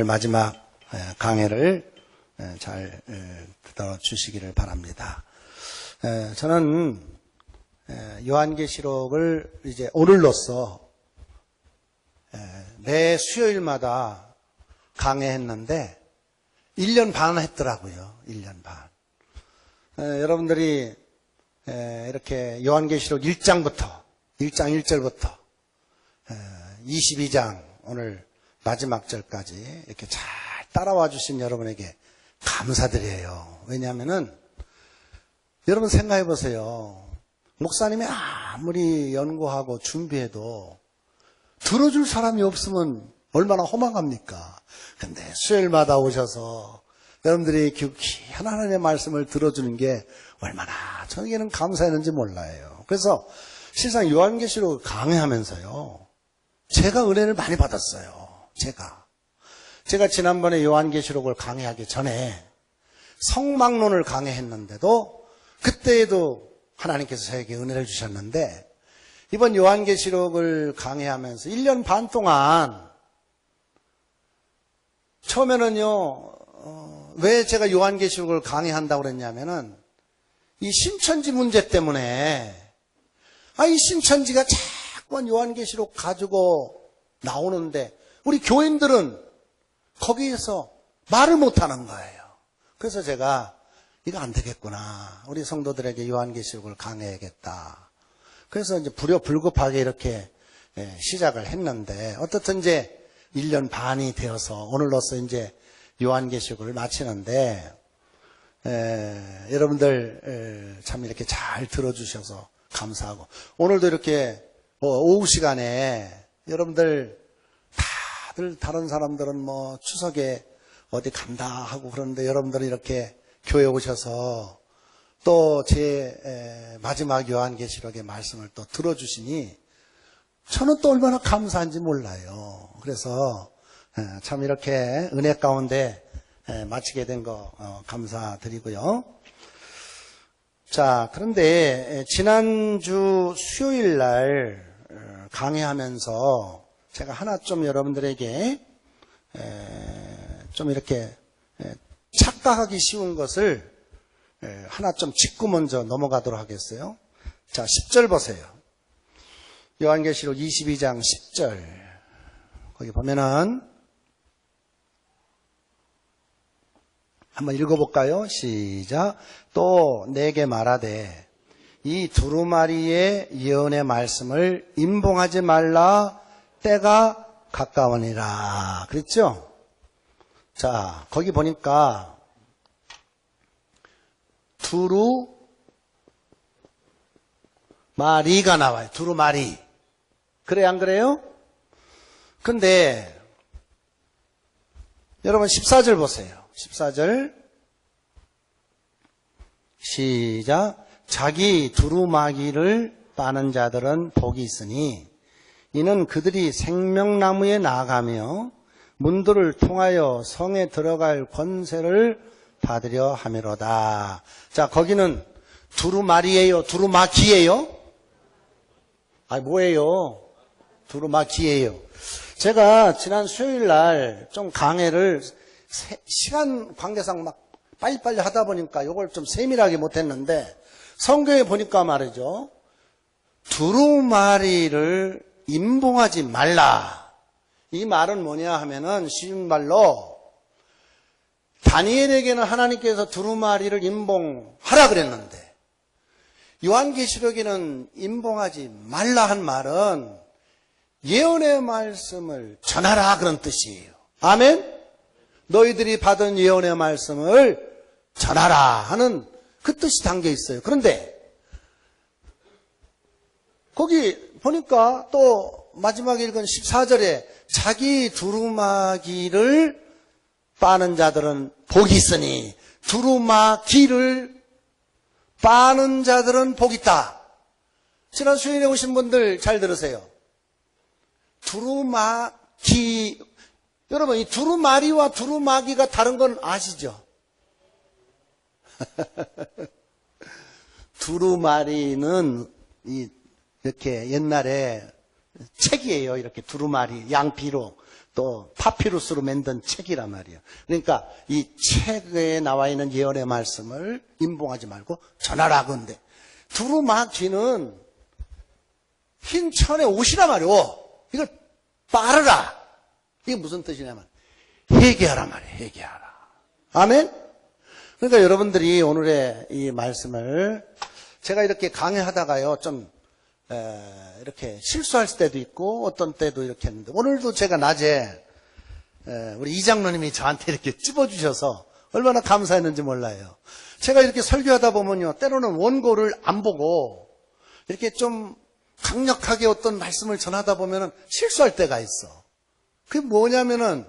마지막 강해를 잘 들어주시기를 바랍니다. 저는 요한계시록을 이제 오늘로써 매 수요일마다 강해했는데 1년 반 했더라고요. 1년 반. 여러분들이 이렇게 요한계시록 1장부터 1장 1절부터 22장 오늘 마지막 절까지 이렇게 잘 따라와 주신 여러분에게 감사드려요. 왜냐하면은 여러분 생각해 보세요. 목사님이 아무리 연구하고 준비해도 들어줄 사람이 없으면 얼마나 허망합니까? 근데 수요일마다 오셔서 여러분들이 귀히 하나님의 말씀을 들어주는 게 얼마나 저에게는 감사했는지 몰라요. 그래서 실상 요한계시록을 강해하면서요, 제가 은혜를 많이 받았어요. 제가 지난번에 요한계시록을 강해하기 전에 성막론을 강해했는데도 그때에도 하나님께서 저에게 은혜를 주셨는데, 이번 요한계시록을 강해하면서 1년 반 동안 처음에는요, 왜 제가 요한계시록을 강해한다고 그랬냐면은 이 신천지 문제 때문에 이 신천지가 자꾸만 요한계시록 가지고 나오는데 우리 교인들은 거기에서 말을 못하는 거예요. 그래서 제가 이거 안 되겠구나. 우리 성도들에게 요한계시록을 강해야겠다. 그래서 이제 불급하게 이렇게 시작을 했는데, 어떻든 이제 1년 반이 되어서 오늘로써 이제 요한계시록을 마치는데, 여러분들 참 이렇게 잘 들어주셔서 감사하고, 오늘도 이렇게 오후 시간에 여러분들 다들 다른 사람들은 뭐 추석에 어디 간다 하고 그러는데 여러분들은 이렇게 교회 오셔서 또 제 마지막 요한계시록의 말씀을 또 들어주시니 저는 또 얼마나 감사한지 몰라요. 그래서 참 이렇게 은혜 가운데 마치게 된 거 감사드리고요. 자, 그런데 지난주 수요일 날 강해하면서 제가 하나 좀 여러분들에게 좀 이렇게 착각하기 쉬운 것을 하나 좀 짚고 먼저 넘어가도록 하겠어요. 자, 10절 보세요. 요한계시록 22장 10절. 거기 보면은 한번 읽어볼까요? 시작. 또 내게 말하되 이 두루마리의 예언의 말씀을 임봉하지 말라. 때가 가까우니라. 그랬죠? 자, 거기 보니까 두루마리가 나와요. 두루마리. 그래, 안 그래요? 근데 여러분 14절 보세요. 14절 시작. 자기 두루마기를 빠는 자들은 복이 있으니 이는 그들이 생명나무에 나아가며 문들을 통하여 성에 들어갈 권세를 받으려 함이로다. 자, 거기는 두루마리예요? 두루마기예요? 뭐예요? 두루마기예요. 제가 지난 수요일 날 좀 강해를 시간 관계상 막 빨리빨리 하다 보니까 이걸 좀 세밀하게 못했는데, 성경에 보니까 말이죠, 두루마리를 임봉하지 말라. 이 말은 뭐냐 하면은 쉬운 말로 다니엘에게는 하나님께서 두루마리를 임봉하라 그랬는데 요한계시록에는 임봉하지 말라 한 말은 예언의 말씀을 전하라 그런 뜻이에요. 아멘? 너희들이 받은 예언의 말씀을 전하라 하는 그 뜻이 담겨 있어요. 그런데 거기 보니까 또 마지막에 읽은 14절에 자기 두루마기를 빠는 자들은 복이 있으니, 두루마기를 빠는 자들은 복이 있다. 지난 수요일에 오신 분들 잘 들으세요. 두루마기, 여러분 이 두루마리와 두루마기가 다른 건 아시죠? 두루마리는 이렇게 옛날에 책이에요. 이렇게 두루마리, 양피로 또 파피루스로 만든 책이란 말이에요. 그러니까 이 책에 나와 있는 예언의 말씀을 임봉하지 말고 전하라 건데, 두루마기 쥐는 흰 천에 옷이란 말이오. 이걸 빨으라. 이게 무슨 뜻이냐면 회개하라 말이에요. 회개하라. 아멘? 그러니까 여러분들이 오늘의 이 말씀을 제가 이렇게 강의하다가요, 좀 이렇게 실수할 때도 있고 어떤 때도 이렇게 했는데, 오늘도 제가 낮에 우리 이장로님이 저한테 이렇게 찝어주셔서 얼마나 감사했는지 몰라요. 제가 이렇게 설교하다 보면요, 때로는 원고를 안 보고 이렇게 좀 강력하게 어떤 말씀을 전하다 보면은 실수할 때가 있어. 그게 뭐냐면은,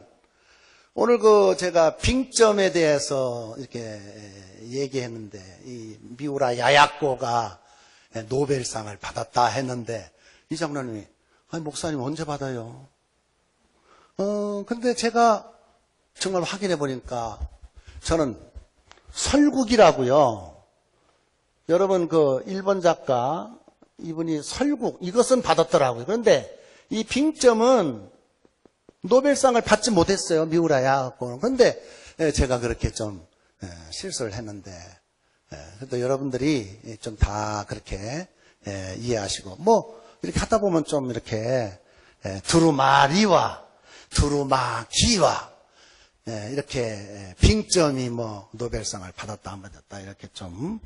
오늘 제가 빙점에 대해서 이렇게 얘기했는데, 이 미우라 야야코가 노벨상을 받았다 했는데, 이 장로님이, 아니, 목사님 언제 받아요? 근데 제가 정말 확인해 보니까, 저는 설국이라고요. 여러분, 일본 작가, 이분이 설국, 이것은 받았더라고요. 그런데 이 빙점은 노벨상을 받지 못했어요. 미우라 야야코는. 그런데 제가 그렇게 좀 실수를 했는데, 그래도 여러분들이 좀 다 그렇게 이해하시고, 뭐 이렇게 하다 보면 좀 이렇게 두루마리와 두루마기와 이렇게 빙점이 뭐 노벨상을 받았다 안 받았다 이렇게 좀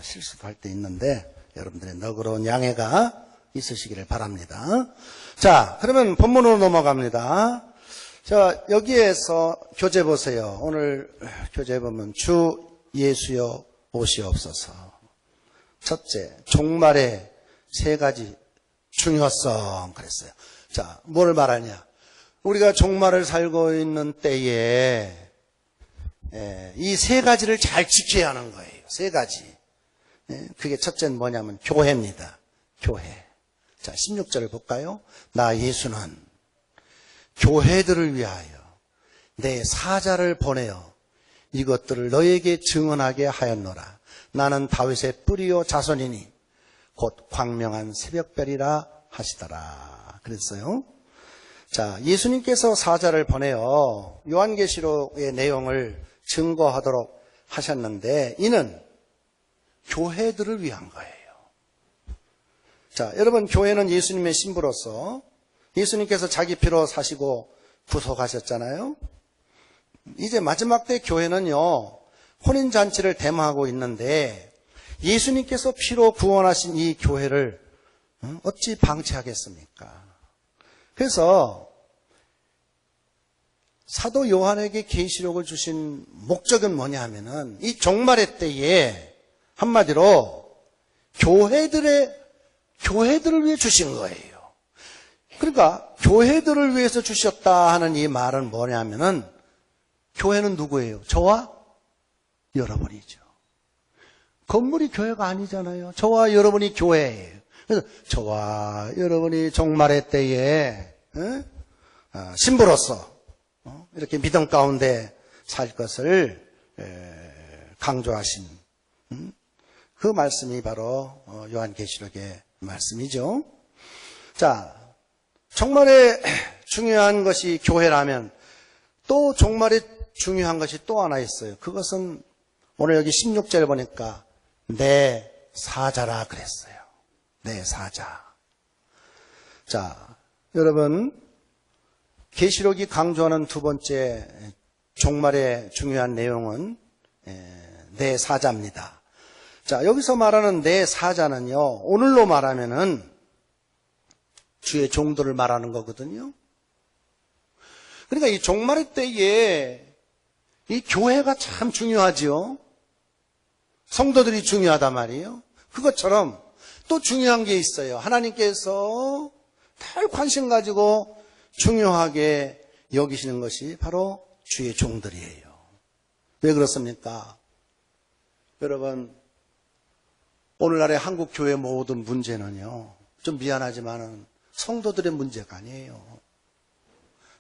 실수도 할 때 있는데, 여러분들의 너그러운 양해가 있으시기를 바랍니다. 자, 그러면 본문으로 넘어갑니다. 자, 여기에서 교재 보세요. 오늘 교재 보면 주 예수여 오시옵소서. 첫째, 종말의 세 가지 중요성 그랬어요. 자, 뭘 말하냐? 우리가 종말을 살고 있는 때에 이 세 가지를 잘 지켜야 하는 거예요. 세 가지. 그게 첫째는 뭐냐면 교회입니다. 교회. 자, 16절을 볼까요? 나 예수는 교회들을 위하여 내 사자를 보내어 이것들을 너에게 증언하게 하였노라. 나는 다윗의 뿌리요 자손이니 곧 광명한 새벽별이라 하시더라. 그랬어요. 자, 예수님께서 사자를 보내어 요한계시록의 내용을 증거하도록 하셨는데, 이는 교회들을 위한 거예요. 자, 여러분, 교회는 예수님의 신부로서 예수님께서 자기 피로 사시고 구속하셨잖아요. 이제 마지막 때 교회는요, 혼인잔치를 대모하고 있는데, 예수님께서 피로 구원하신 이 교회를 어찌 방치하겠습니까? 그래서 사도 요한에게 계시록을 주신 목적은 뭐냐 하면은, 이 종말의 때에 한마디로 교회들을 위해 주신 거예요. 그러니까 교회들을 위해서 주셨다 하는 이 말은 뭐냐면은, 교회는 누구예요? 저와 여러분이죠. 건물이 교회가 아니잖아요. 저와 여러분이 교회예요. 그래서 저와 여러분이 종말의 때에 신부로서 이렇게 믿음 가운데 살 것을 강조하신 그 말씀이 바로 요한계시록의 말씀이죠. 자, 정말에 중요한 것이 교회라면 또 정말에 중요한 것이 또 하나 있어요. 그것은 오늘 여기 16절 보니까 내 사자라 그랬어요. 내 사자. 자, 여러분, 계시록이 강조하는 두 번째 종말의 중요한 내용은 내 사자입니다. 자, 여기서 말하는 내 사자는요, 오늘로 말하면은 주의 종들을 말하는 거거든요. 그러니까 이 종말의 때에 이 교회가 참 중요하지요. 성도들이 중요하단 말이에요. 그것처럼 또 중요한 게 있어요. 하나님께서 늘 관심 가지고 중요하게 여기시는 것이 바로 주의 종들이에요. 왜 그렇습니까? 여러분, 오늘날의 한국 교회 모든 문제는요, 좀 미안하지만은 성도들의 문제가 아니에요.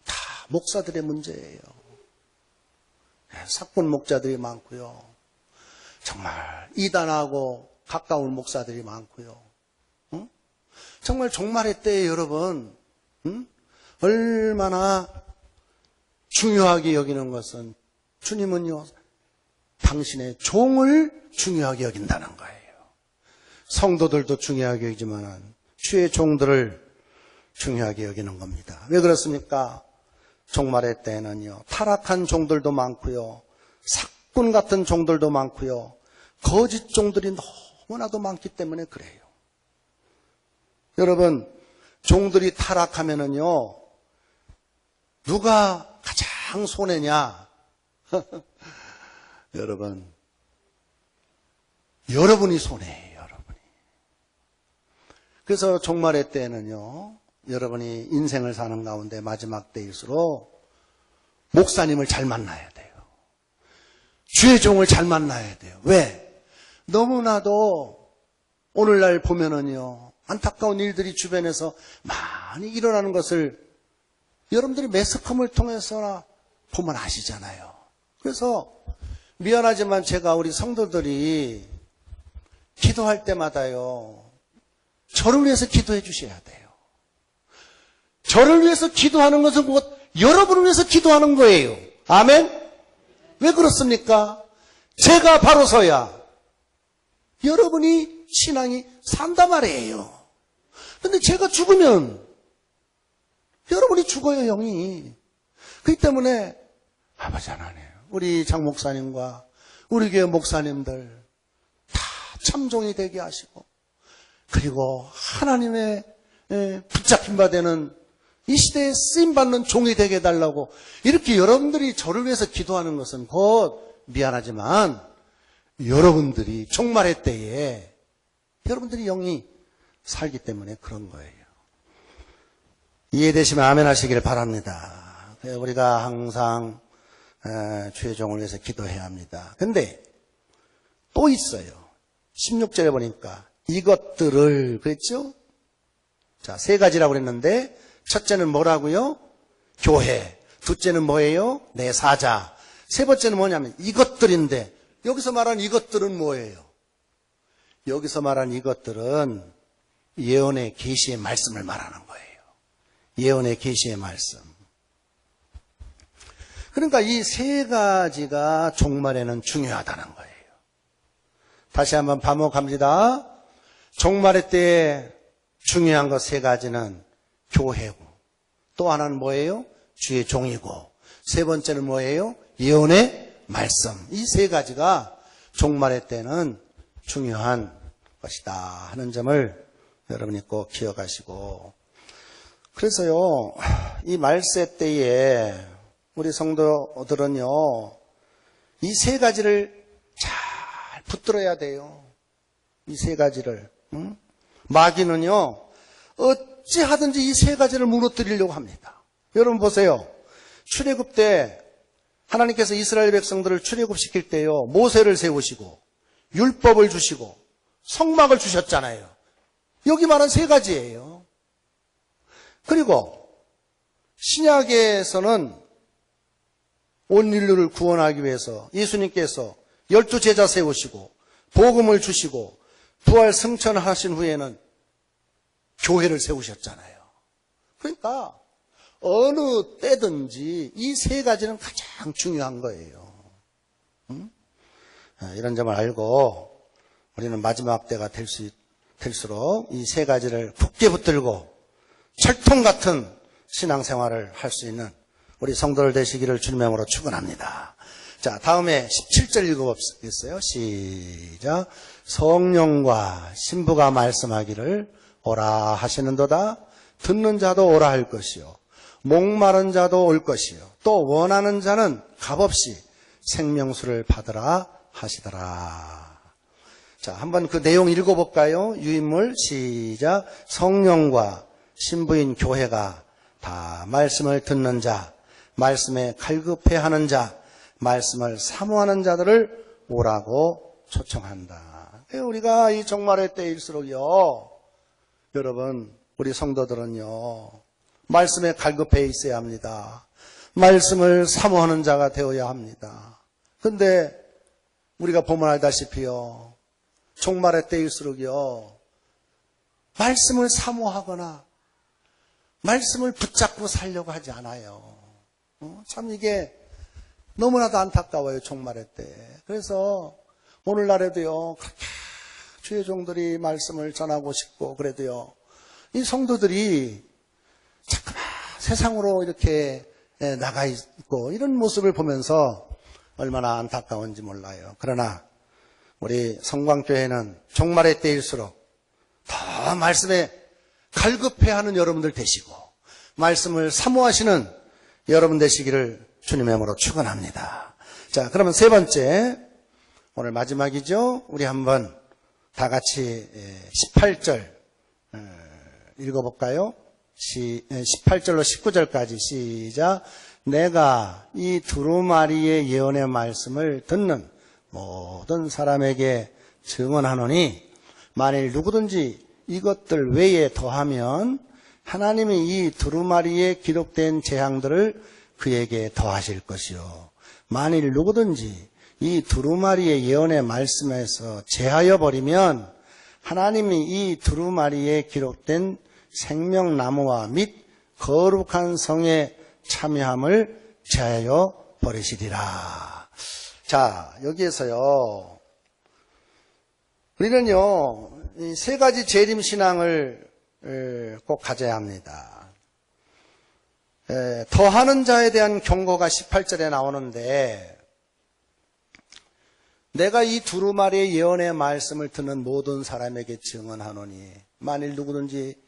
다 목사들의 문제예요. 사건 목자들이 많고요. 정말 이단하고 가까운 목사들이 많고요. 정말 종말의 때에 여러분, 얼마나 중요하게 여기는 것은 주님은요, 당신의 종을 중요하게 여긴다는 거예요. 성도들도 중요하게 여기지만 주의 종들을 중요하게 여기는 겁니다. 왜 그렇습니까? 종말의 때에는요, 타락한 종들도 많고요, 사꾼 같은 종들도 많고요, 거짓 종들이 너무나도 많기 때문에 그래요. 여러분, 종들이 타락하면은요, 누가 가장 손해냐? 여러분이 손해예요, 여러분이. 그래서 종말의 때에는요, 여러분이 인생을 사는 가운데 마지막 때일수록 목사님을 잘 만나야 돼요. 주의 종을 잘 만나야 돼요. 왜? 너무나도 오늘날 보면은요, 안타까운 일들이 주변에서 많이 일어나는 것을 여러분들이 매스컴을 통해서나 보면 아시잖아요. 그래서 미안하지만 제가 우리 성도들이 기도할 때마다요, 저를 위해서 기도해 주셔야 돼요. 저를 위해서 기도하는 것은 곧 여러분을 위해서 기도하는 거예요. 아멘? 왜 그렇습니까? 제가 바로 서야 여러분이 신앙이 산다 말이에요. 근데 제가 죽으면 여러분이 죽어요, 영이. 그렇기 때문에 아버지 하나님, 우리 장 목사님과 우리 교회 목사님들 다 참종이 되게 하시고, 그리고 하나님의 붙잡힌 바 되는 이 시대에 쓰임받는 종이 되게 해달라고 이렇게 여러분들이 저를 위해서 기도하는 것은 곧 미안하지만 여러분들이 종말의 때에 여러분들이 영이 살기 때문에 그런 거예요. 이해되시면 아멘 하시길 바랍니다. 우리가 항상 주의 종을 위해서 기도해야 합니다. 근데 또 있어요. 16절에 보니까 이것들을 그랬죠? 자, 세 가지라고 그랬는데 첫째는 뭐라고요? 교회. 둘째는 뭐예요? 내 사자. 세 번째는 뭐냐면 이것들인데 여기서 말한 이것들은 뭐예요? 여기서 말한 이것들은 예언의 계시의 말씀을 말하는 거예요. 예언의 계시의 말씀. 그러니까 이 세 가지가 종말에는 중요하다는 거예요. 다시 한번 반복합니다. 종말의 때에 중요한 것 세 가지는 교회고, 또 하나는 뭐예요? 주의 종이고, 세 번째는 뭐예요? 예언의 말씀. 이 세 가지가 종말의 때는 중요한 것이다 하는 점을 여러분이 꼭 기억하시고, 그래서요, 이 말세 때에 우리 성도들은요, 이 세 가지를 잘 붙들어야 돼요. 이 세 가지를. 마귀는요, 어찌하든지 이 세 가지를 무너뜨리려고 합니다. 여러분 보세요. 출애굽 때 하나님께서 이스라엘 백성들을 출애굽시킬 때요, 모세를 세우시고 율법을 주시고 성막을 주셨잖아요. 여기 말한 세 가지예요. 그리고 신약에서는 온 인류를 구원하기 위해서 예수님께서 12제자 세우시고 복음을 주시고 부활 승천하신 후에는 교회를 세우셨잖아요. 그러니까 어느 때든지 이 세 가지는 가장 중요한 거예요. 이런 점을 알고 우리는 마지막 때가 될수록 이 세 가지를 굳게 붙들고 철통 같은 신앙생활을 할 수 있는 우리 성도들 되시기를 주님의 이름으로 축원합니다. 자, 다음에 17절 읽어보겠어요. 시작. 성령과 신부가 말씀하기를 오라 하시는도다. 듣는 자도 오라 할 것이요, 목마른 자도 올 것이요, 또 원하는 자는 값없이 생명수를 받으라 하시더라. 자, 한번 그 내용 읽어볼까요? 유인물 시작. 성령과 신부인 교회가 다 말씀을 듣는 자, 말씀에 갈급해하는 자, 말씀을 사모하는 자들을 오라고 초청한다. 우리가 이 종말의 때일수록요, 여러분, 우리 성도들은요, 말씀에 갈급해 있어야 합니다. 말씀을 사모하는 자가 되어야 합니다. 근데 우리가 보면 알다시피요, 종말의 때일수록요, 말씀을 사모하거나 말씀을 붙잡고 살려고 하지 않아요. 참 이게 너무나도 안타까워요, 종말의 때. 그래서 오늘날에도요, 그렇게 주의 종들이 말씀을 전하고 싶고, 그래도요, 이 성도들이 자꾸만 세상으로 이렇게 나가 있고, 이런 모습을 보면서 얼마나 안타까운지 몰라요. 그러나, 우리 성광교회는 종말의 때일수록 더 말씀에 갈급해하는 여러분들 되시고, 말씀을 사모하시는 여러분 되시기를 주님의 이름으로 축원합니다. 자, 그러면 세 번째, 오늘 마지막이죠. 우리 한번 다 같이 18절 읽어볼까요? 18절로 19절까지 시작. 내가 이 두루마리의 예언의 말씀을 듣는 모든 사람에게 증언하노니 만일 누구든지 이것들 외에 더하면 하나님이 이 두루마리에 기록된 재앙들을 그에게 더하실 것이요. 만일 누구든지 이 두루마리의 예언의 말씀에서 제하여 버리면 하나님이 이 두루마리에 기록된 생명나무와 및 거룩한 성의 참여함을 제하여 버리시리라. 자, 여기에서요, 우리는요, 이 세 가지 재림 신앙을 꼭 가져야 합니다. 더하는 자에 대한 경고가 18절에 나오는데, 내가 이 두루마리의 예언의 말씀을 듣는 모든 사람에게 증언하노니 만일 누구든지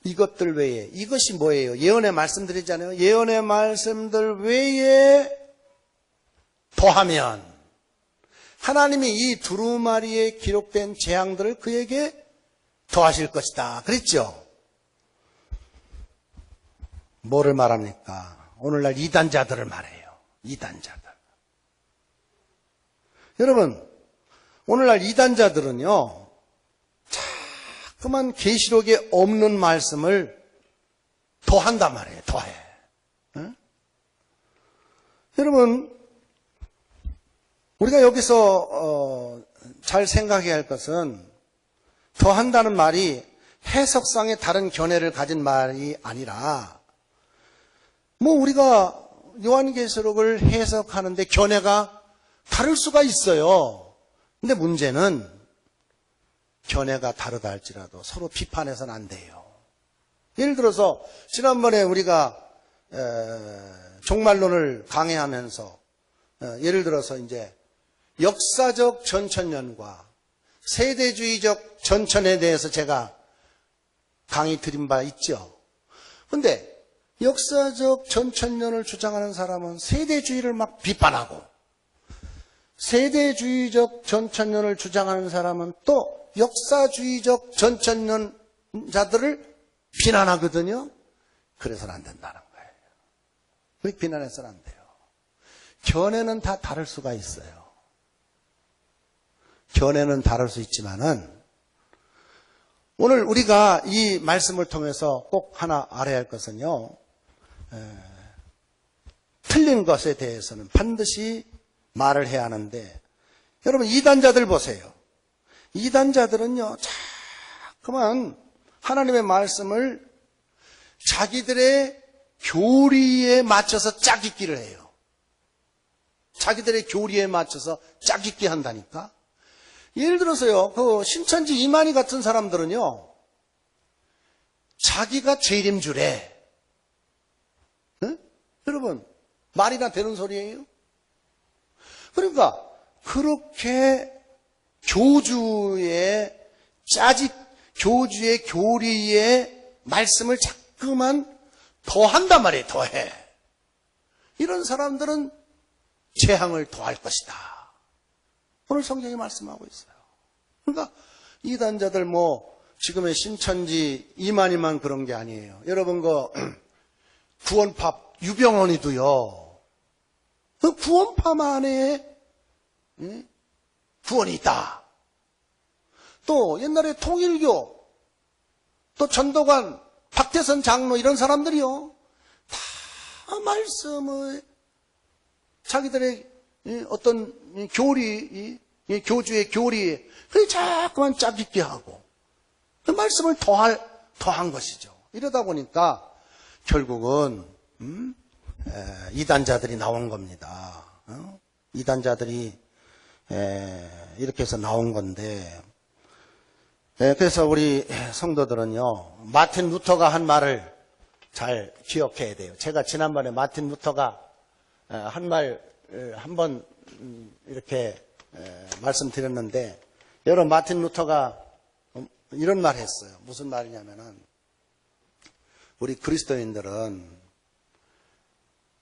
이것들 외에, 이것이 뭐예요? 예언의 말씀들이잖아요. 예언의 말씀들 외에 더하면 하나님이 이 두루마리에 기록된 재앙들을 그에게 더하실 것이다. 그랬죠? 뭐를 말합니까? 오늘날 이단자들을 말해요. 이단자들. 여러분, 오늘날 이단자들은요, 자꾸만 계시록에 없는 말씀을 더한단 말이에요. 더해. 응? 여러분, 우리가 여기서 잘 생각해야 할 것은 더한다는 말이 해석상의 다른 견해를 가진 말이 아니라 뭐 우리가 요한계시록을 해석하는데 견해가 다를 수가 있어요. 근데 문제는 견해가 다르다 할지라도 서로 비판해서는 안 돼요. 예를 들어서 지난번에 우리가 종말론을 강해하면서 예를 들어서 이제 역사적 전천년과 세대주의적 전천에 대해서 제가 강의 드린 바 있죠. 근데 역사적 전천년을 주장하는 사람은 세대주의를 막 비판하고 세대주의적 전천년을 주장하는 사람은 또 역사주의적 전천년자들을 비난하거든요. 그래서는 안 된다는 거예요. 왜 비난해서는 안 돼요? 견해는 다 다를 수가 있어요. 견해는 다를 수 있지만은 오늘 우리가 이 말씀을 통해서 꼭 하나 알아야 할 것은요. 틀린 것에 대해서는 반드시 말을 해야 하는데 여러분 이단자들 보세요. 이단자들은요. 자꾸만 하나님의 말씀을 자기들의 교리에 맞춰서 짝짓기를 해요. 자기들의 교리에 맞춰서 짝짓기 한다니까. 예를 들어서요, 그 신천지 이만희 같은 사람들은요, 자기가 재림 주래. 네? 여러분, 말이나 되는 소리예요? 그러니까, 그렇게 교주의 교주의 교리에 말씀을 자꾸만 더한단 말이에요, 더해. 이런 사람들은 재앙을 더할 것이다. 오늘 성경이 말씀하고 있어요. 그러니까 이단자들 지금의 신천지 이만희만 그런 게 아니에요. 여러분 구원파 유병원이도요. 그 구원파만 안에 구원이 있다. 또 옛날에 통일교 또 전도관 박태선 장로 이런 사람들이요. 다 말씀을 자기들의 어떤 교리, 교주의 교리에 그게 자꾸만 짝짓기 하고 그 말씀을 더한 것이죠. 이러다 보니까 결국은 이단자들이 나온 겁니다. 이단자들이 이렇게 해서 나온 건데, 그래서 우리 성도들은요, 마틴 루터가 한 말을 잘 기억해야 돼요. 제가 지난번에 마틴 루터가 한 말 한번 이렇게 말씀드렸는데, 여러분 마틴 루터가 이런 말 했어요. 무슨 말이냐면은, 우리 그리스도인들은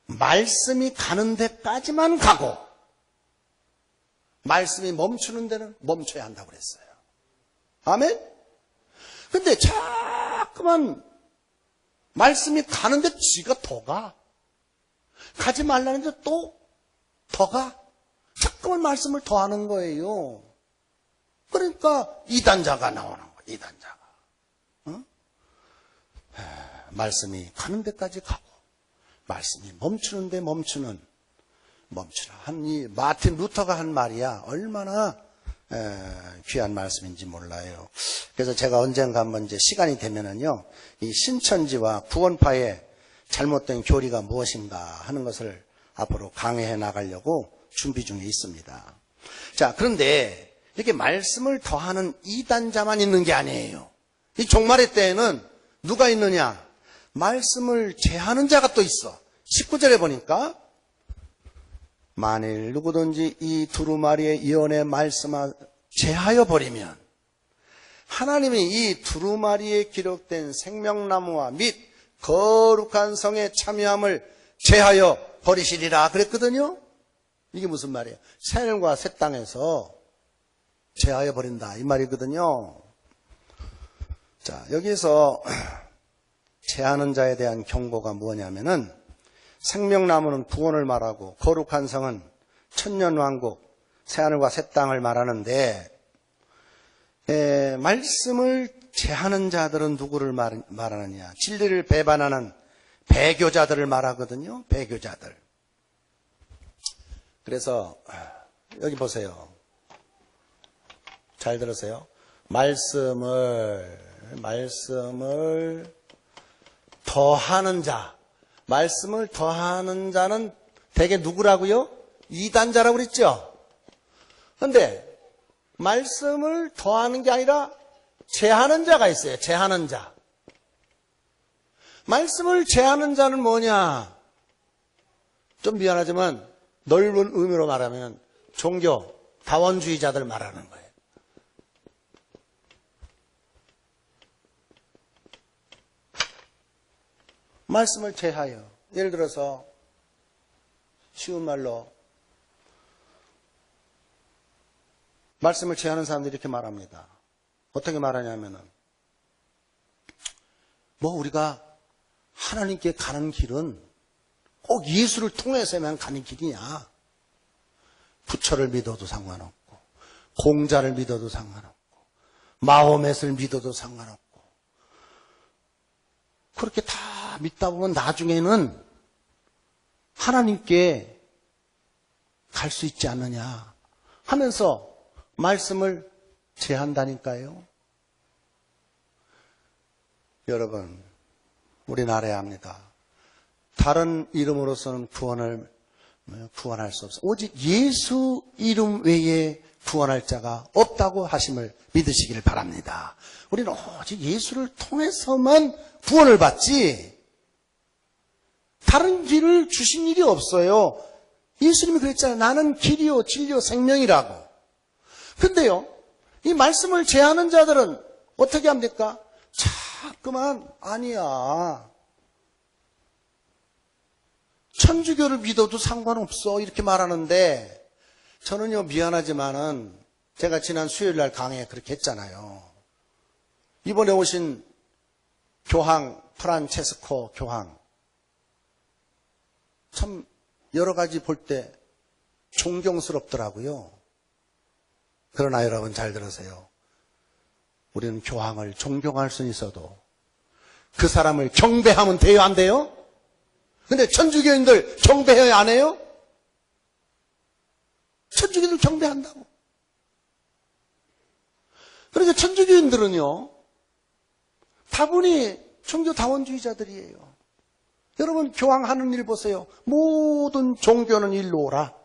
말씀이 가는 데까지만 가고 말씀이 멈추는 데는 멈춰야 한다고 그랬어요. 아멘? 근데 자꾸만 말씀이 가는데 지가 더 가. 가지 말라는데 또 더 가. 자꾸만 말씀을 더 하는 거예요. 그러니까 이단자가 나오는 거예요. 이단자가. 말씀이 가는 데까지 가고 말씀이 멈추는 데 멈추라. 이 마틴 루터가 한 말이야. 얼마나 귀한 말씀인지 몰라요. 그래서 제가 언젠가 한번 이제 시간이 되면은요, 이 신천지와 구원파의 잘못된 교리가 무엇인가 하는 것을 앞으로 강해해 나가려고 준비 중에 있습니다. 자, 그런데 이렇게 말씀을 더하는 이단자만 있는 게 아니에요. 이 종말의 때에는 누가 있느냐? 말씀을 제하는 자가 또 있어. 19절에 보니까, 만일 누구든지 이 두루마리의 예언의 말씀을 제하여 버리면 하나님이 이 두루마리에 기록된 생명나무와 및 거룩한 성의 참여함을 제하여 버리시리라 그랬거든요. 이게 무슨 말이에요? 새 하늘과 새 땅에서 제하여 버린다 이 말이거든요. 자, 여기에서 제하는 자에 대한 경고가 뭐냐면은, 생명나무는 구원을 말하고 거룩한 성은 천년왕국, 새하늘과 새 땅을 말하는데, 말씀을 제하는 자들은 누구를 말하느냐? 진리를 배반하는 배교자들을 말하거든요. 배교자들. 그래서 여기 보세요. 잘 들으세요. 말씀을 더하는 자, 말씀을 더하는 자는 대개 누구라고요? 이단자라고 그랬죠? 그런데 말씀을 더하는 게 아니라 제하는 자가 있어요. 제하는 자. 말씀을 제하는 자는 뭐냐? 좀 미안하지만 넓은 의미로 말하면 종교, 다원주의자들 말하는 거예요. 말씀을 제하여, 예를 들어서 쉬운 말로 말씀을 제하는 사람들이 이렇게 말합니다. 어떻게 말하냐면은, 우리가 하나님께 가는 길은 꼭 예수를 통해서만 가는 길이냐? 부처를 믿어도 상관없고, 공자를 믿어도 상관없고, 마호멧을 믿어도 상관없고, 그렇게 다 믿다 보면 나중에는 하나님께 갈 수 있지 않느냐 하면서 말씀을 제한다니까요. 여러분, 우리는 알아야 합니다. 다른 이름으로서는 구원할 수 없어. 오직 예수 이름 외에 구원할 자가 없다고 하심을 믿으시기를 바랍니다. 우리는 오직 예수를 통해서만 구원을 받지 다른 길을 주신 일이 없어요. 예수님이 그랬잖아요. 나는 길이요 진리요 생명이라고. 근데요, 이 말씀을 제하는 자들은 어떻게 합니까? 자꾸만 아니야, 천주교를 믿어도 상관없어 이렇게 말하는데, 저는요 미안하지만은 제가 지난 수요일 날 강의에 그렇게 했잖아요. 이번에 오신 교황 프란체스코 교황, 참 여러 가지 볼 때 존경스럽더라고요. 그러나 여러분 잘 들으세요. 우리는 교황을 존경할 수는 있어도 그 사람을 경배하면 돼요, 안 돼요? 근데 천주교인들 경배해요, 안 해요? 천주교인들 경배한다고. 그러니까 천주교인들은요, 다분히 종교 다원주의자들이에요. 여러분 교황하는 일 보세요. 모든 종교는 일로 오라.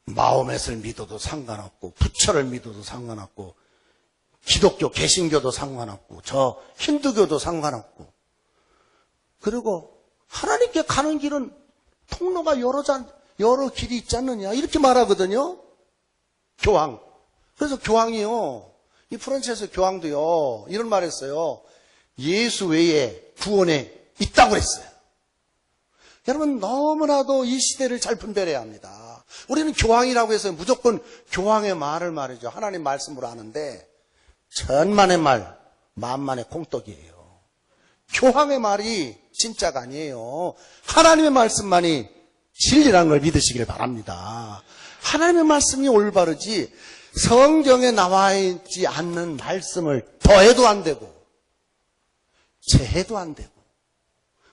마호멧을 믿어도 상관없고 부처를 믿어도 상관없고 기독교 개신교도 상관없고 저 힌두교도 상관없고, 그리고 하나님께 가는 길은 통로가 여러 길이 있지 않느냐 이렇게 말하거든요. 교황. 그래서 교황이요, 이 프란체스 교황도요 이런 말했어요. 예수 외에 구원에 있다고 그랬어요. 여러분 너무나도 이 시대를 잘 분별해야 합니다. 우리는 교황이라고 해서 무조건 교황의 말을 말이죠. 하나님 말씀으로 하는데 천만의 말, 만만의 콩떡이에요. 교황의 말이 진짜가 아니에요. 하나님의 말씀만이 진리라는 걸 믿으시길 바랍니다. 하나님의 말씀이 올바르지 성경에 나와 있지 않는 말씀을 더해도 안 되고 제해도 안 되고.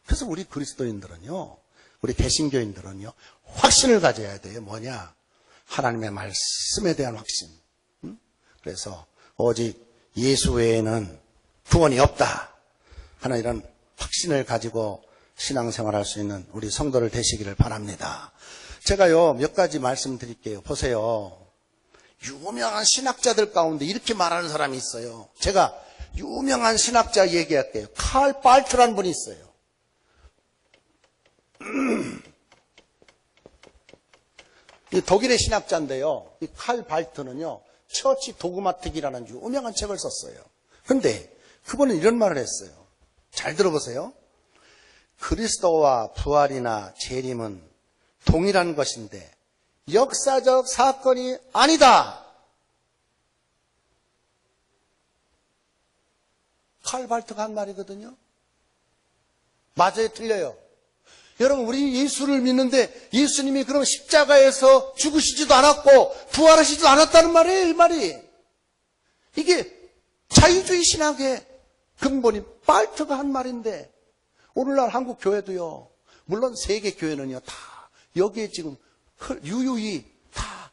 그래서 우리 그리스도인들은요, 우리 개신교인들은요 확신을 가져야 돼요. 뭐냐? 하나님의 말씀에 대한 확신. 그래서 오직 예수 외에는 구원이 없다 하는 이런 확신을 가지고 신앙생활할 수 있는 우리 성도를 되시기를 바랍니다. 제가요 몇 가지 말씀드릴게요. 보세요. 유명한 신학자들 가운데 이렇게 말하는 사람이 있어요. 제가 유명한 신학자 얘기할게요. 칼 발트라는 분이 있어요. 이 독일의 신학자인데요. 이 칼 발트는요 처치 도그마틱이라는 유명한 책을 썼어요. 그런데 그분은 이런 말을 했어요. 잘 들어보세요. 그리스도와 부활이나 재림은 동일한 것인데 역사적 사건이 아니다. 칼 발트가 한 말이거든요. 맞아요, 틀려요? 여러분, 우리 예수를 믿는데 예수님이 그럼 십자가에서 죽으시지도 않았고 부활하시지도 않았다는 말이에요, 이 말이. 이게 자유주의 신학의 근본이 발트가 한 말인데, 오늘날 한국 교회도요, 물론 세계 교회는요 다 여기에 지금 유유히 다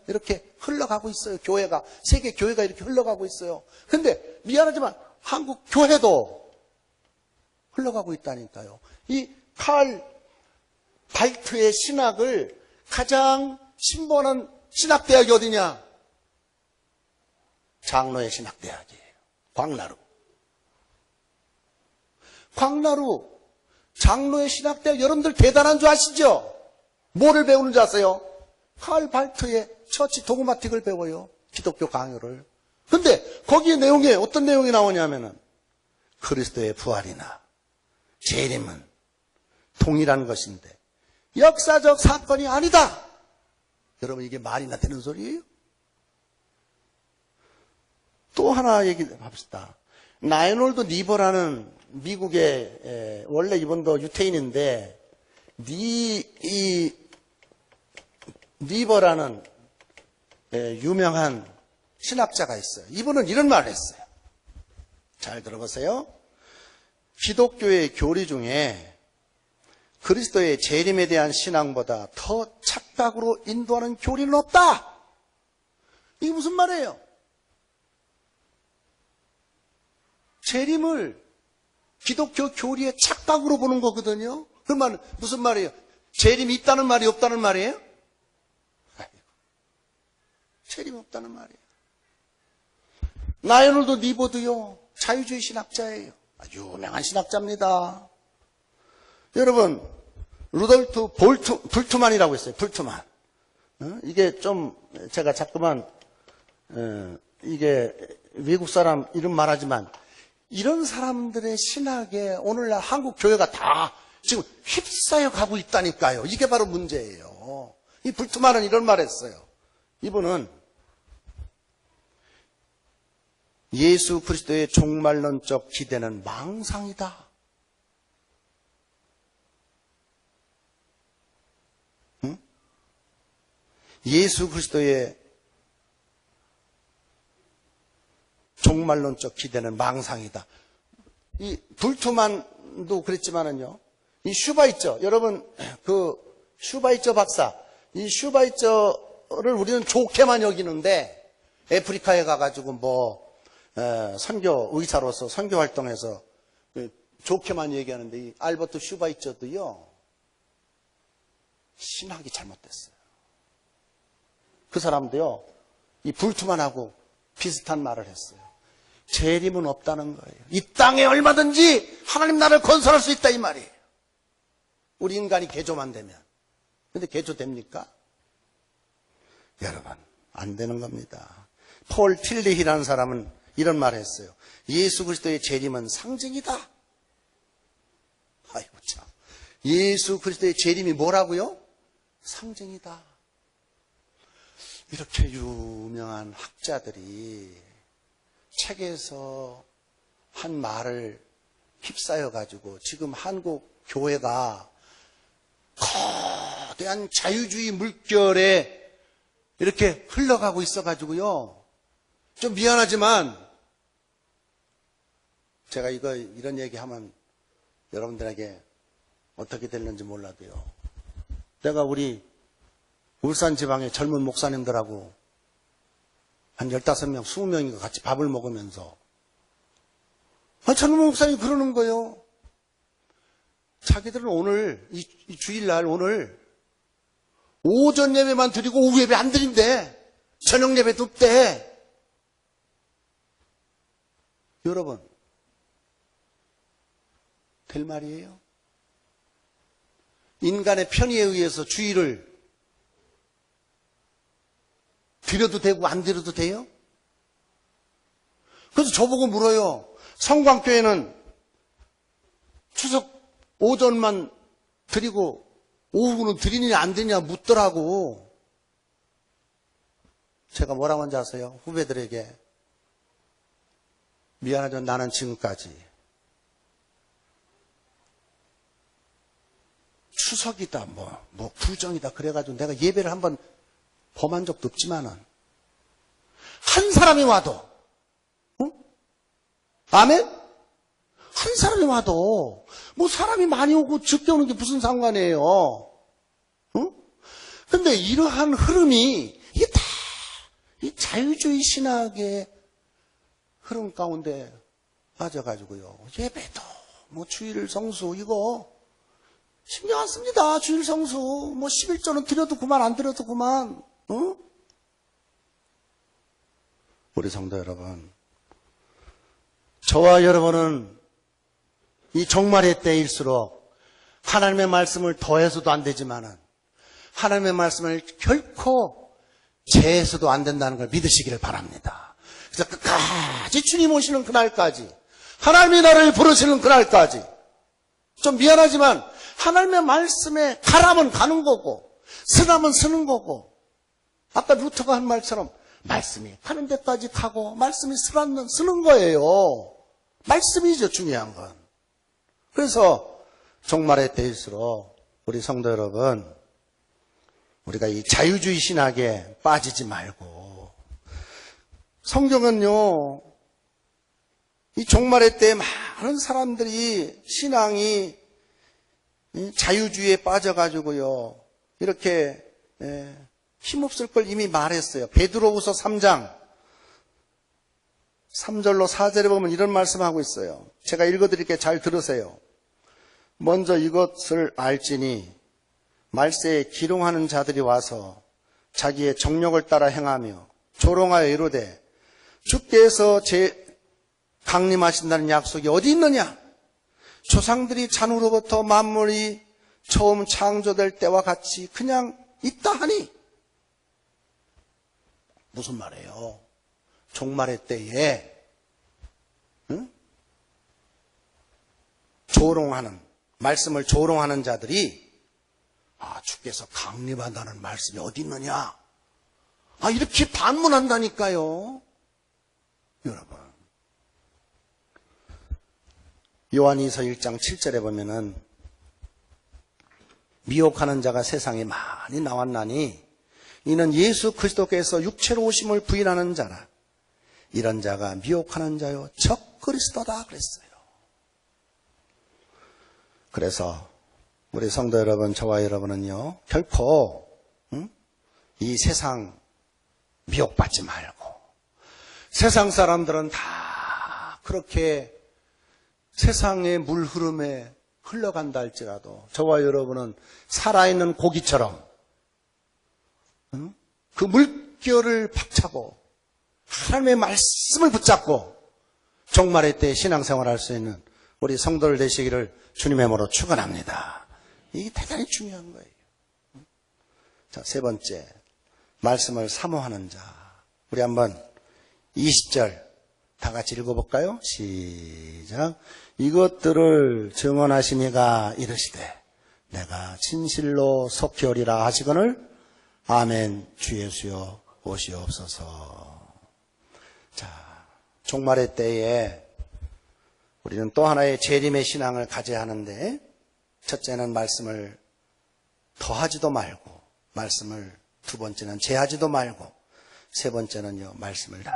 이렇게 흘러가고 있어요. 교회가, 세계 교회가 이렇게 흘러가고 있어요. 근데 미안하지만 한국 교회도 흘러가고 있다니까요. 이 칼 발트의 신학을 가장 신봉하는 신학대학이 어디냐? 장로의 신학대학이에요. 광나루 장로의 신학대학, 여러분들 대단한 줄 아시죠? 뭐를 배우는 줄 아세요? 칼 발트의 처치 도그마틱을 배워요. 기독교 강요를. 근데 거기에 내용에 어떤 내용이 나오냐면은 그리스도의 부활이나 재림은 동일한 것인데 역사적 사건이 아니다. 여러분, 이게 말이나 되는 소리예요? 또 하나 얘기합시다. 나이놀드 니버라는 미국의 원래 이분도 유태인인데 니버라는 유명한 신학자가 있어요. 이분은 이런 말을 했어요. 잘 들어보세요. 기독교의 교리 중에 그리스도의 재림에 대한 신앙보다 더 착각으로 인도하는 교리는 없다. 이게 무슨 말이에요? 재림을 기독교 교리의 착각으로 보는 거거든요. 그 말은 무슨 말이에요? 재림이 있다는 말이 없다는 말이에요? 재림이 없다는 말이에요. 나이놀드 니버도요 자유주의 신학자예요. 유명한 신학자입니다. 여러분, 루돌프 불트만이라고 있어요. 불트만. 이게 좀 제가 자꾸만 이게 외국 사람 이름 말하지만 이런 사람들의 신학에 오늘날 한국 교회가 다 지금 휩싸여 가고 있다니까요. 이게 바로 문제예요. 이 불트만은 이런 말을 했어요. 이분은 예수 그리스도의 종말론적 기대는 망상이다. 응? 예수 그리스도의 종말론적 기대는 망상이다. 이 불트만도 그랬지만은요. 이 슈바이처, 여러분 그 슈바이처 박사, 이 슈바이처를 우리는 좋게만 여기는데 아프리카에 가가지고 선교 의사로서 선교 활동해서 좋게만 얘기하는데 이 알버트 슈바이처도요, 신학이 잘못됐어요. 그 사람도요, 이 불투만하고 비슷한 말을 했어요. 재림은 없다는 거예요. 이 땅에 얼마든지 하나님 나라를 건설할 수 있다 이 말이에요. 우리 인간이 개조만 되면. 근데 개조 됩니까? 여러분, 안 되는 겁니다. 폴 틸리히라는 사람은 이런 말을 했어요. 예수 그리스도의 재림은 상징이다. 아이고 참. 예수 그리스도의 재림이 뭐라고요? 상징이다. 이렇게 유명한 학자들이 책에서 한 말을 휩싸여 가지고 지금 한국 교회가 거대한 자유주의 물결에 이렇게 흘러가고 있어 가지고요. 좀 미안하지만 제가 이런 얘기하면 여러분들에게 어떻게 될는지 몰라도요. 내가 우리 울산 지방의 젊은 목사님들하고 한 15명, 20명이 같이 밥을 먹으면서 젊은 목사님이 그러는 거예요. 자기들은 오늘 이 주일날 오늘 오전 예배만 드리고 오후 예배 안 드린대. 저녁 예배도 없대. 여러분, 될 말이에요? 인간의 편의에 의해서 주일을 드려도 되고 안 드려도 돼요? 그래서 저보고 물어요. 성광교회는 추석 오전만 드리고 오후는 드리느냐 안 드리냐 묻더라고. 제가 뭐라고 한지 아세요? 후배들에게. 미안하죠. 나는 지금까지 추석이다 뭐 구정이다 그래가지고 내가 예배를 한번 범한 적도 없지만은 한 사람이 와도 응? 아멘? 한 사람이 와도 뭐 사람이 많이 오고 적게 오는 게 무슨 상관이에요. 응? 근데 이러한 흐름이 이게 다 이 자유주의 신학의 흐름 가운데 빠져가지고요. 예배도 뭐 주일 성수 이거 신경 안 씁니다. 주일 성수 뭐 11조는 드려도 그만 안 드려도 그만. 응? 우리 성도 여러분, 저와 여러분은 이 종말의 때일수록 하나님의 말씀을 더해서도 안 되지만은 하나님의 말씀을 결코 재해서도 안 된다는 걸 믿으시기를 바랍니다. 그래서 끝까지 주님 오시는 그날까지, 하나님이 나를 부르시는 그날까지, 좀 미안하지만 하나님의 말씀에 가라면 가는 거고 쓰라면 쓰는 거고, 아까 루터가 한 말처럼 말씀이 가는 데까지 가고 말씀이 쓰라면 쓰는 거예요. 말씀이죠, 중요한 건. 그래서 종말의 때일수록 우리 성도 여러분, 우리가 이 자유주의 신학에 빠지지 말고, 성경은요, 이 종말의 때에 많은 사람들이 신앙이 자유주의에 빠져가지고요, 이렇게 힘없을 걸 이미 말했어요. 베드로후서 3장 3절로 4절에 보면 이런 말씀하고 있어요. 제가 읽어드릴게요. 잘 들으세요. 먼저 이것을 알지니 말세에 기롱하는 자들이 와서 자기의 정욕을 따라 행하며 조롱하여 이르되 주께서 강림하신다는 약속이 어디 있느냐? 조상들이 잔으로부터 만물이 처음 창조될 때와 같이 그냥 있다 하니. 무슨 말이에요? 종말의 때에 조롱하는, 말씀을 조롱하는 자들이 주께서 강림한다는 말씀이 어디 있느냐? 이렇게 반문한다니까요. 여러분, 요한이서 1장 7절에 보면은 미혹하는 자가 세상에 많이 나왔나니 이는 예수 그리스도께서 육체로 오심을 부인하는 자라. 이런 자가 미혹하는 자요 적 그리스도다 그랬어요. 그래서 우리 성도 여러분, 저와 여러분은요, 결코 이 세상 미혹받지 말고, 세상 사람들은 다 그렇게 세상의 물 흐름에 흘러간다 할지라도 저와 여러분은 살아있는 고기처럼 그 물결을 박차고 하나님의 말씀을 붙잡고 종말의 때 신앙생활할 수 있는 우리 성도들 되시기를 주님의 이름으로 축원합니다. 이게 대단히 중요한 거예요. 자, 세 번째, 말씀을 사모하는 자. 우리 한번 20절 다 같이 읽어볼까요? 시작. 이것들을 증언하시니가 이르시되 내가 진실로 속히 오리라 하시거늘 아멘. 주 예수여 오시옵소서. 자, 종말의 때에 우리는 또 하나의 재림의 신앙을 가져야 하는데, 첫째는 말씀을 더하지도 말고, 말씀을 두 번째는 제하지도 말고, 세 번째는요, 말씀을 늘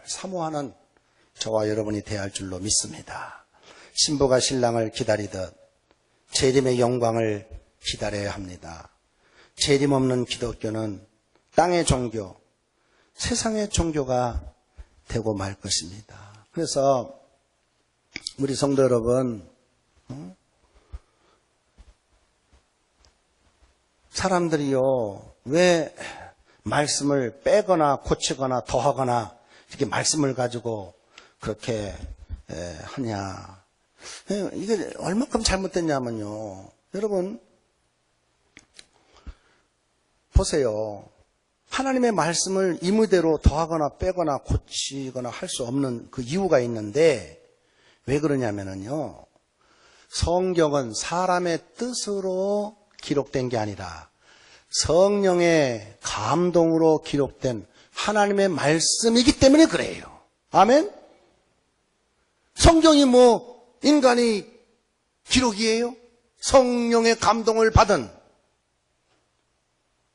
사모하는 저와 여러분이 되어야 할 줄로 믿습니다. 신부가 신랑을 기다리듯 재림의 영광을 기다려야 합니다. 재림 없는 기독교는 땅의 종교, 세상의 종교가 되고 말 것입니다. 그래서 우리 성도 여러분, 사람들이요, 왜 말씀을 빼거나 고치거나 더하거나 이렇게 말씀을 가지고 그렇게 하냐. 이게 얼마큼 잘못됐냐면요. 여러분, 보세요. 하나님의 말씀을 임의대로 더하거나 빼거나 고치거나 할 수 없는 그 이유가 있는데, 왜 그러냐면요. 성경은 사람의 뜻으로 기록된 게 아니라 성령의 감동으로 기록된 하나님의 말씀이기 때문에 그래요. 아멘? 성경이 뭐 인간의 기록이에요? 성령의 감동을 받은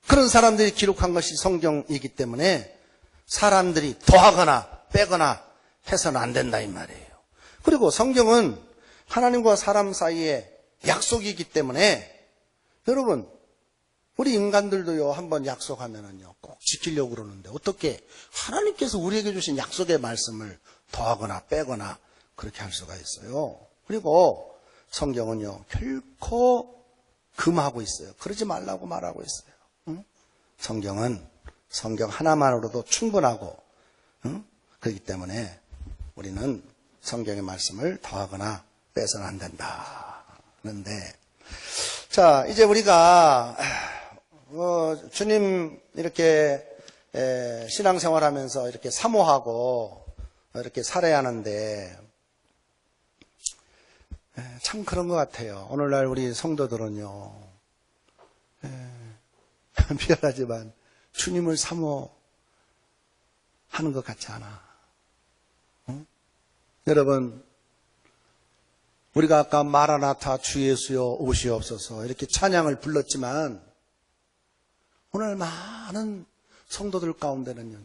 그런 사람들이 기록한 것이 성경이기 때문에 사람들이 더하거나 빼거나 해서는 안 된다 이 말이에요. 그리고 성경은 하나님과 사람 사이에 약속이기 때문에 여러분, 우리 인간들도요, 한번 약속하면은요, 꼭 지키려고 그러는데 어떻게 하나님께서 우리에게 주신 약속의 말씀을 더하거나 빼거나 그렇게 할 수가 있어요. 그리고 성경은요, 결코 금하고 있어요. 그러지 말라고 말하고 있어요. 응? 성경은 성경 하나만으로도 충분하고, 응? 그렇기 때문에 우리는 성경의 말씀을 더하거나 빼서는 안 된다. 그런데 자, 이제 우리가 주님 이렇게 신앙생활하면서 이렇게 사모하고 이렇게 살아야 하는데 참 그런 것 같아요. 오늘날 우리 성도들은요, 미안하지만 주님을 사모하는 것 같지 않아. 응? 여러분, 우리가 아까 마라나타 주 예수여 오시옵소서 이렇게 찬양을 불렀지만 오늘 많은 성도들 가운데는요,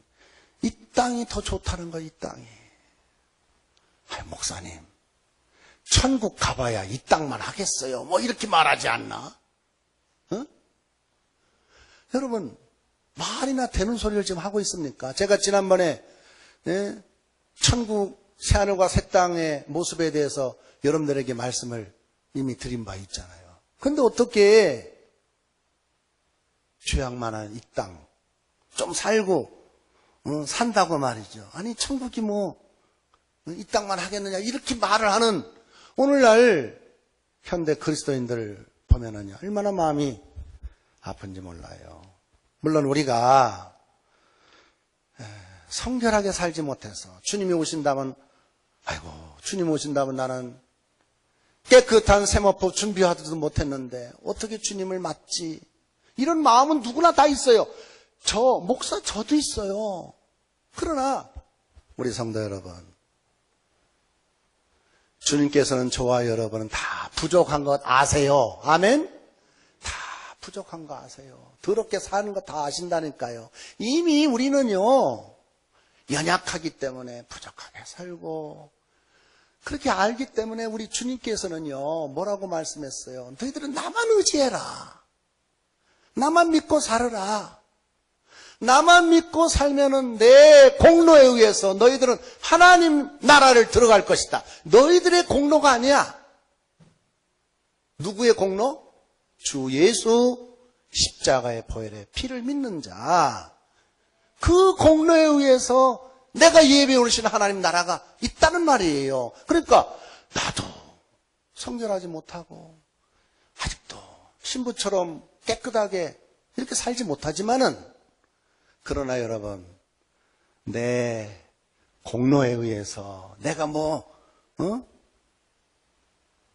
이 땅이 더 좋다는 거예요. 이 땅이. 목사님, 천국 가봐야 이 땅만 하겠어요. 뭐 이렇게 말하지 않나? 어? 여러분, 말이나 되는 소리를 지금 하고 있습니까? 제가 지난번에 천국 새하늘과 새 땅의 모습에 대해서 여러분들에게 말씀을 이미 드린 바 있잖아요. 그런데 어떻게 죄악 많은 이 땅 좀 살고 산다고 말이죠. 아니 천국이 뭐 이 땅만 하겠느냐 이렇게 말을 하는 오늘날 현대 그리스도인들 보면은요, 얼마나 마음이 아픈지 몰라요. 물론 우리가 성결하게 살지 못해서 주님이 오신다면, 아이고 주님 오신다면 나는 깨끗한 세마포 준비하지도 못했는데 어떻게 주님을 맞지? 이런 마음은 누구나 다 있어요. 목사 저도 있어요. 그러나 우리 성도 여러분, 주님께서는 저와 여러분은 다 부족한 것 아세요. 아멘? 다 부족한 거 아세요. 더럽게 사는 거 다 아신다니까요. 이미 우리는요, 연약하기 때문에 부족하게 살고, 그렇게 알기 때문에 우리 주님께서는요, 뭐라고 말씀했어요? 너희들은 나만 의지해라. 나만 믿고 살아라. 나만 믿고 살면은 내 공로에 의해서 너희들은 하나님 나라를 들어갈 것이다. 너희들의 공로가 아니야. 누구의 공로? 주 예수 십자가의 보혈의 피를 믿는 자. 그 공로에 의해서 내가 예배에 오르신 하나님 나라가 있다는 말이에요. 그러니까 나도 성결하지 못하고 아직도 신부처럼 깨끗하게 이렇게 살지 못하지만은, 그러나 여러분, 내 공로에 의해서 내가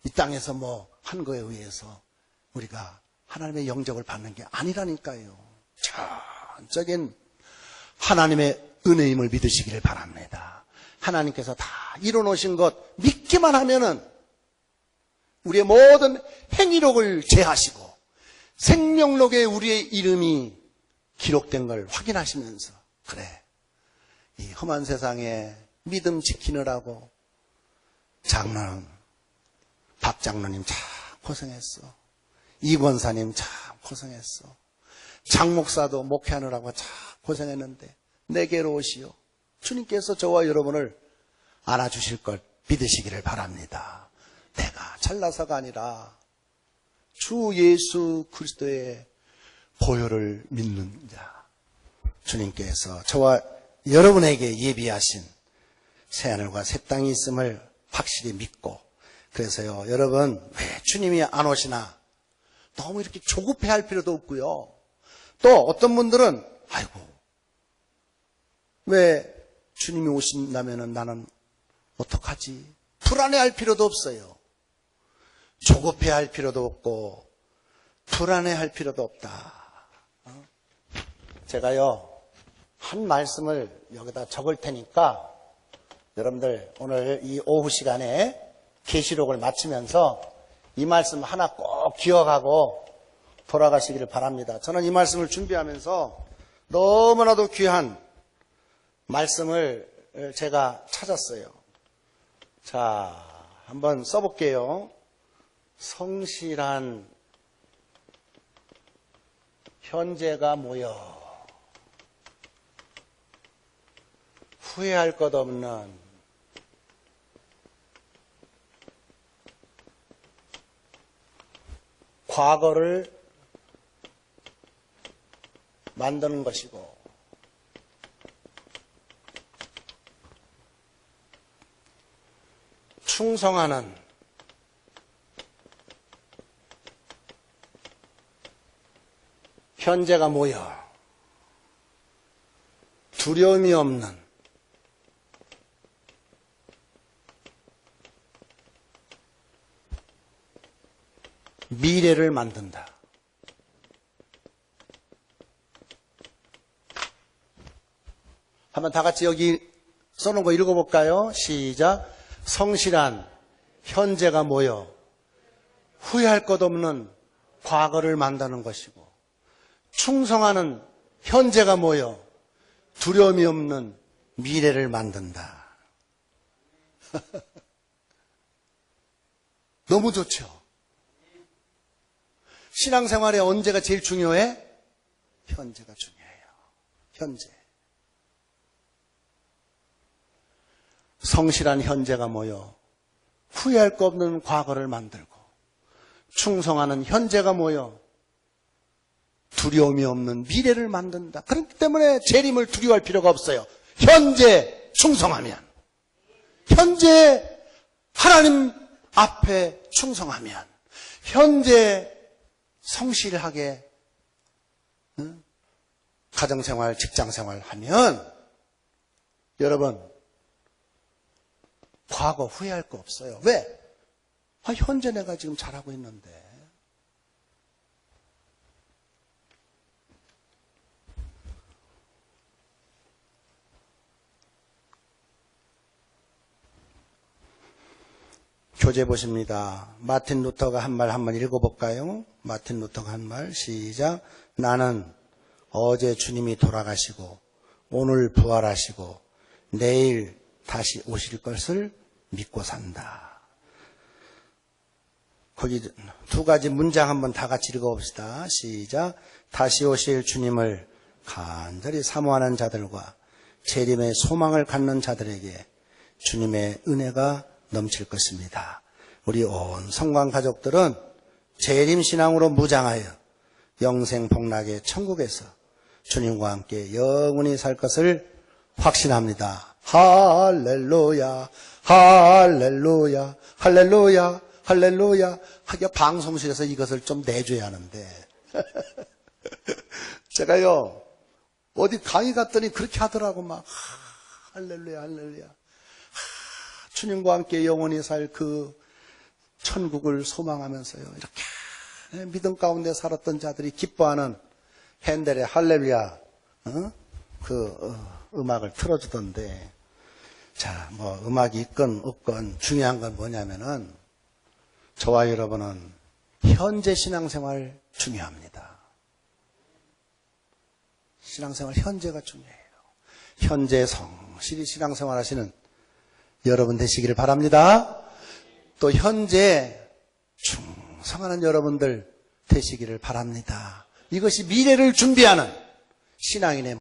이 땅에서 한 거에 의해서 우리가 하나님의 영접을 받는 게 아니라니까요. 전적인 하나님의 은혜임을 믿으시기를 바랍니다. 하나님께서 다 이뤄놓으신 것 믿기만 하면은 우리의 모든 행위록을 제하시고 생명록에 우리의 이름이 기록된 걸 확인하시면서, 그래, 이 험한 세상에 믿음 지키느라고 박 장로님 참 고생했어. 이 권사님 참 고생했어. 장 목사도 목회하느라고 참 고생했는데 내게로 오시오. 주님께서 저와 여러분을 안아주실 걸 믿으시기를 바랍니다. 내가 잘나서가 아니라 주 예수 그리스도의 보혈을 믿는 자, 주님께서 저와 여러분에게 예비하신 새하늘과 새 땅이 있음을 확실히 믿고, 그래서요, 여러분, 왜 주님이 안 오시나 너무 이렇게 조급해할 필요도 없고요. 또 어떤 분들은 아이고, 왜 주님이 오신다면은 나는 어떡하지? 불안해할 필요도 없어요. 조급해할 필요도 없고 불안해할 필요도 없다. 제가요, 한 말씀을 여기다 적을 테니까 여러분들 오늘 이 오후 시간에 계시록을 마치면서 이 말씀 하나 꼭 기억하고 돌아가시기를 바랍니다. 저는 이 말씀을 준비하면서 너무나도 귀한 말씀을 제가 찾았어요. 자, 한번 써볼게요. 성실한 현재가 모여 후회할 것 없는 과거를 만드는 것이고, 충성하는 현재가 모여 두려움이 없는 미래를 만든다. 한번 다 같이 여기 써놓은 거 읽어볼까요? 시작. 성실한 현재가 모여 후회할 것 없는 과거를 만드는 것이고, 충성하는 현재가 모여 두려움이 없는 미래를 만든다. 너무 좋죠? 신앙생활에 언제가 제일 중요해? 현재가 중요해요. 현재. 성실한 현재가 모여 후회할 것 없는 과거를 만들고, 충성하는 현재가 모여 두려움이 없는 미래를 만든다. 그렇기 때문에 재림을 두려워할 필요가 없어요. 현재 충성하면, 현재 하나님 앞에 충성하면, 현재 성실하게 가정생활, 직장생활 하면 여러분 과거 후회할 거 없어요. 왜? 현재 내가 지금 잘하고 있는데. 교재 보십니다. 마틴 루터가 한 말 한번 읽어볼까요? 마틴 루터가 한 말, 시작. 나는 어제 주님이 돌아가시고 오늘 부활하시고 내일 다시 오실 것을 믿고 산다. 거기 두 가지 문장 한번 다 같이 읽어봅시다. 시작. 다시 오실 주님을 간절히 사모하는 자들과 재림의 소망을 갖는 자들에게 주님의 은혜가 넘칠 것입니다. 우리 온 성관 가족들은 재림신앙으로 무장하여 영생복락의 천국에서 주님과 함께 영원히 살 것을 확신합니다. 할렐루야, 할렐루야, 할렐루야, 할렐루야. 하기야 방송실에서 이것을 좀 내줘야 하는데 제가요 어디 강의 갔더니 그렇게 하더라고. 막 할렐루야, 할렐루야. 주님과 함께 영원히 살 그 천국을 소망하면서요 이렇게 믿음 가운데 살았던 자들이 기뻐하는 핸델의 할렐루야 음악을 틀어주던데, 자, 뭐 음악이 있건 없건 중요한 건 뭐냐면은 저와 여러분은 현재 신앙생활 중요합니다. 신앙생활 현재가 중요해요. 현재 성실히 신앙생활 하시는 여러분 되시기를 바랍니다. 또 현재 충성하는 여러분들 되시기를 바랍니다. 이것이 미래를 준비하는 신앙인의